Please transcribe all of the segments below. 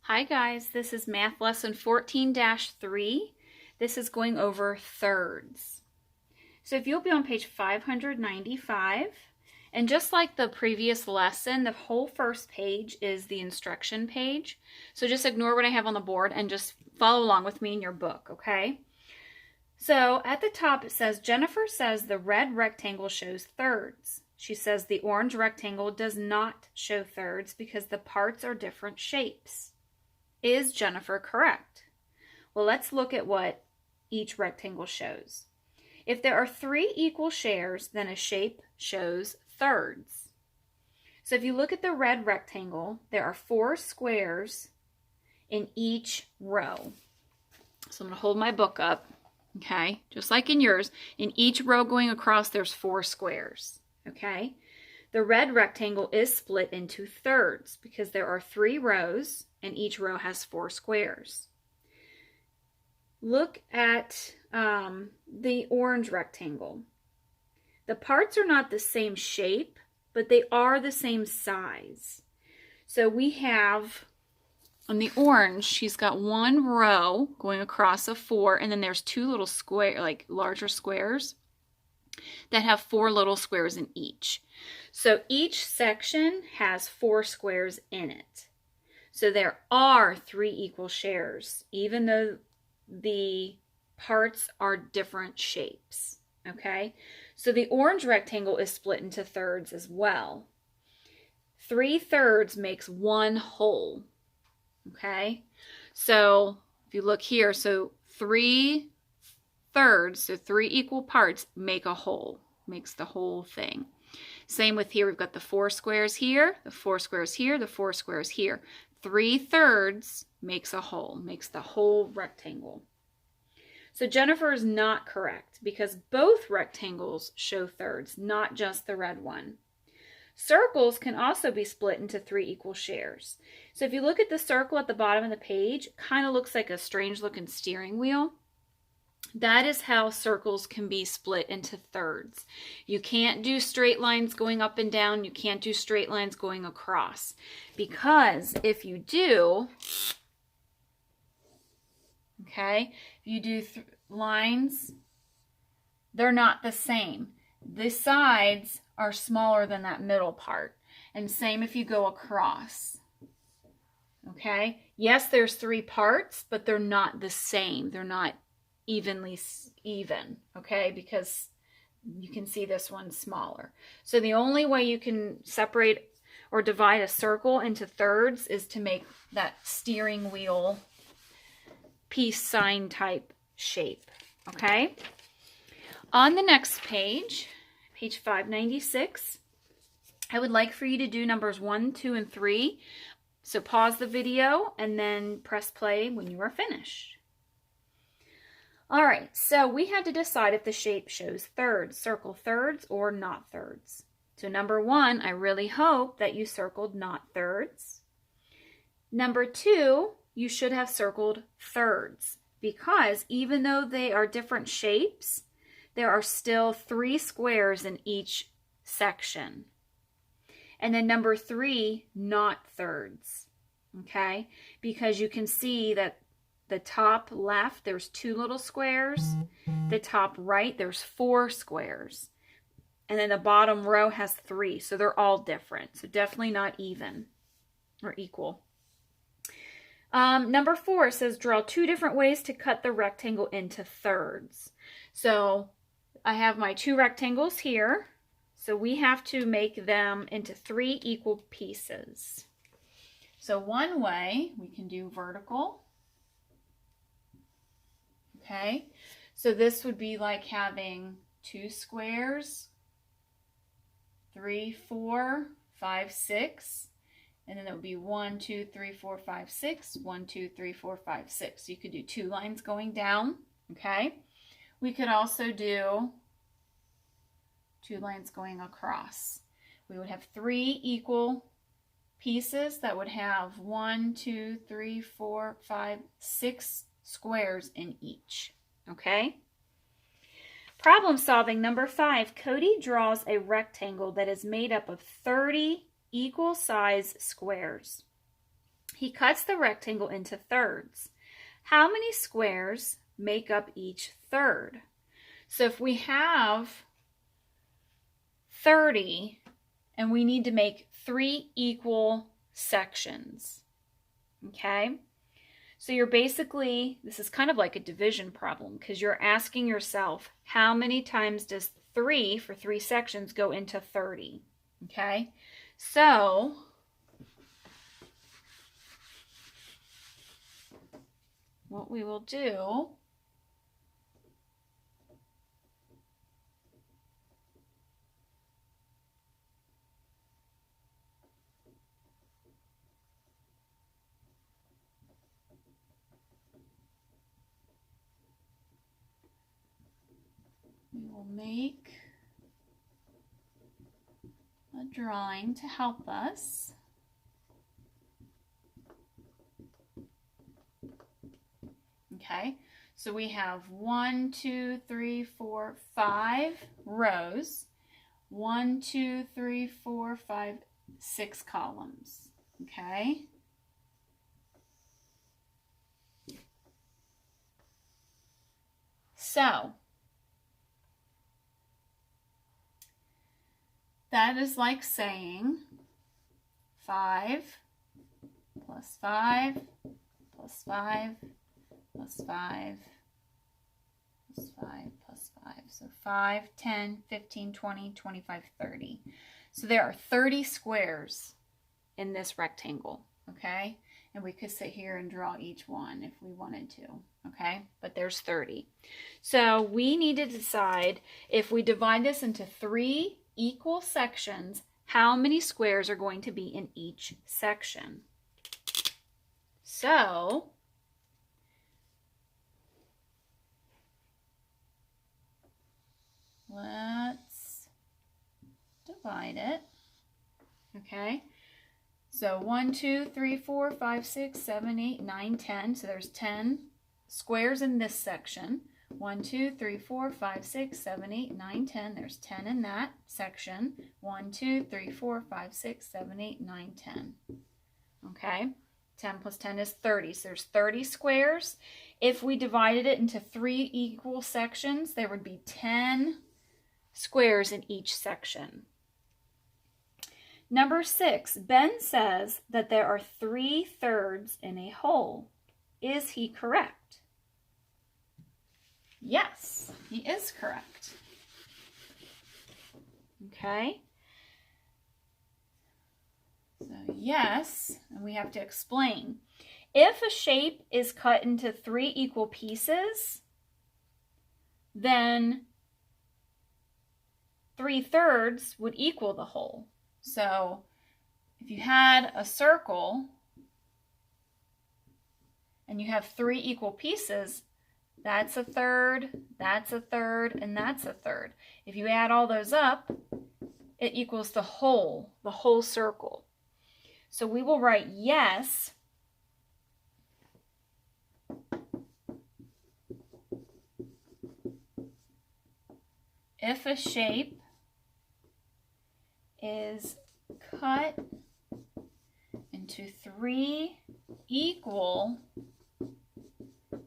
Hi guys, this is math lesson 14-3. This is going over thirds. So if you'll be on page 595, and just like the previous lesson, the whole first page is the instruction page. So just ignore what I have on the board and just follow along with me in your book, okay? So at the top it says, Jennifer says the red rectangle shows thirds. She says the orange rectangle does not show thirds because the parts are different shapes. Is Jennifer correct? Well, let's look at what each rectangle shows. If there are 3 equal shares, then a shape shows thirds. So if you look at the red rectangle, there are 4 squares in each row. So I'm going to hold my book up, okay? Just like in yours, in each row going across, there's 4 squares, okay? The red rectangle is split into thirds because there are 3 rows and each row has 4 squares. Look at the orange rectangle. The parts are not the same shape, but they are the same size. So we have, on the orange, she's got 1 row going across of 4, and then there's 2 little square, like larger squares that have 4 little squares in each. So each section has 4 squares in it. So there are 3 equal shares, even though the parts are different shapes, okay? So the orange rectangle is split into thirds as well. 3 thirds makes 1 whole, okay? So if you look here, so 3 thirds, so 3 equal parts make a whole, makes the whole thing. Same with here, we've got the 4 squares here, the 4 squares here, the 4 squares here. 3 thirds makes a whole, makes the whole rectangle. So Jennifer is not correct because both rectangles show thirds, not just the red one. Circles can also be split into 3 equal shares. So if you look at the circle at the bottom of the page, it kind of looks like a strange looking steering wheel. That is how circles can be split into thirds. You can't do straight lines going up and down. You can't do straight lines going across. Because if you do, okay, if you do lines, they're not the same. The sides are smaller than that middle part. And same if you go across. Okay? Yes, there's 3 parts, but they're not the same. They're not evenly even, okay, because you can see this one's smaller. So the only way you can separate or divide a circle into thirds is to make that steering wheel peace sign type shape, okay? On the next page, page 596, I would like for you to do numbers 1, 2, and 3. So pause the video and then press play when you are finished. All right, so we had to decide if the shape shows thirds, circle thirds or not thirds. So number 1, I really hope that you circled not thirds. Number 2, you should have circled thirds because even though they are different shapes, there are still 3 squares in each section. And then number 3, not thirds, okay? Because you can see that the top left, there's 2 little squares. The top right, there's 4 squares. And then the bottom row has 3. So they're all different. So definitely not even or equal. Number 4 says draw 2 different ways to cut the rectangle into thirds. So I have my 2 rectangles here. So we have to make them into 3 equal pieces. So one way we can do vertical. Okay, so this would be like having 2 squares, 3, 4, 5, 6, and then it would be 1, 2, 3, 4, 5, 6, 1, 2, 3, 4, 5, 6. So you could do 2 lines going down, okay? We could also do 2 lines going across. We would have 3 equal pieces that would have 1, 2, 3, 4, 5, 6 squares in each, okay? Problem solving number 5. Cody draws a rectangle that is made up of 30 equal size squares. He cuts the rectangle into thirds. How many squares make up each third? So if we have 30 and we need to make 3 equal sections, okay? So you're basically, this is kind of like a division problem because you're asking yourself, how many times does 3 for 3 sections go into 30? Okay, so what we will do we will make a drawing to help us. Okay, so we have 1, 2, 3, 4, 5 rows. 1, 2, 3, 4, 5, 6 columns. Okay. So that is like saying 5 plus 5 plus 5 plus 5 plus 5 plus 5. So 5, 10, 15, 20, 25, 30. So there are 30 squares in this rectangle, okay? And we could sit here and draw each one if we wanted to, okay? But there's 30. So we need to decide if we divide this into 3 equal sections, how many squares are going to be in each section. So let's divide it, okay? So 1, 2, 3, 4, 5, 6, 7, 8, 9, 10. So there's 10 squares in this section. 1, 2, 3, 4, 5, 6, 7, 8, 9, 10. There's 10 in that section. 1, 2, 3, 4, 5, 6, 7, 8, 9, 10. Okay, 10 plus 10 is 30. So there's 30 squares. If we divided it into 3 equal sections, there would be 10 squares in each section. Number 6, Ben says that there are 3/3 in a whole. Is he correct? Yes, he is correct. Okay. So yes, and we have to explain. If a shape is cut into 3 equal pieces, then 3/3 would equal the whole. So if you had a circle and you have 3 equal pieces, that's a third, that's a third, and that's a third. If you add all those up, it equals the whole circle. So we will write yes if a shape is cut into 3 equal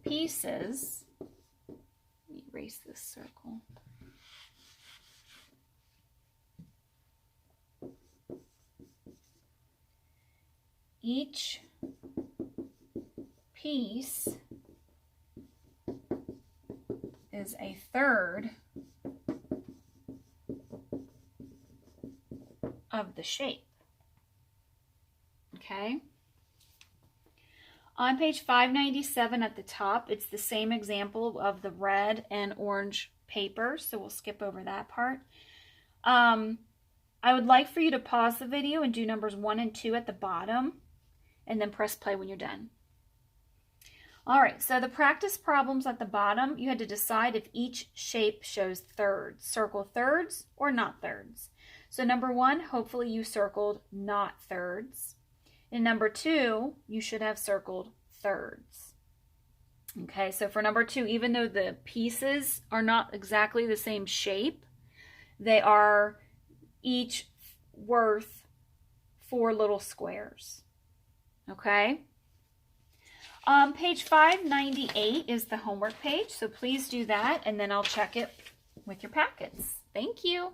pieces. Let me erase this circle. Each piece is a third of the shape. Okay. On page 597 at the top, it's the same example of the red and orange paper, so we'll skip over that part. I would like for you to pause the video and do numbers 1 and 2 at the bottom, and then press play when you're done. All right, so the practice problems at the bottom, you had to decide if each shape shows thirds. Circle thirds or not thirds. So number 1, hopefully you circled not thirds. And number 2, you should have circled thirds. Okay, so for number 2, even though the pieces are not exactly the same shape, they are each worth 4 little squares. Okay. Page 598 is the homework page, so please do that, and then I'll check it with your packets. Thank you.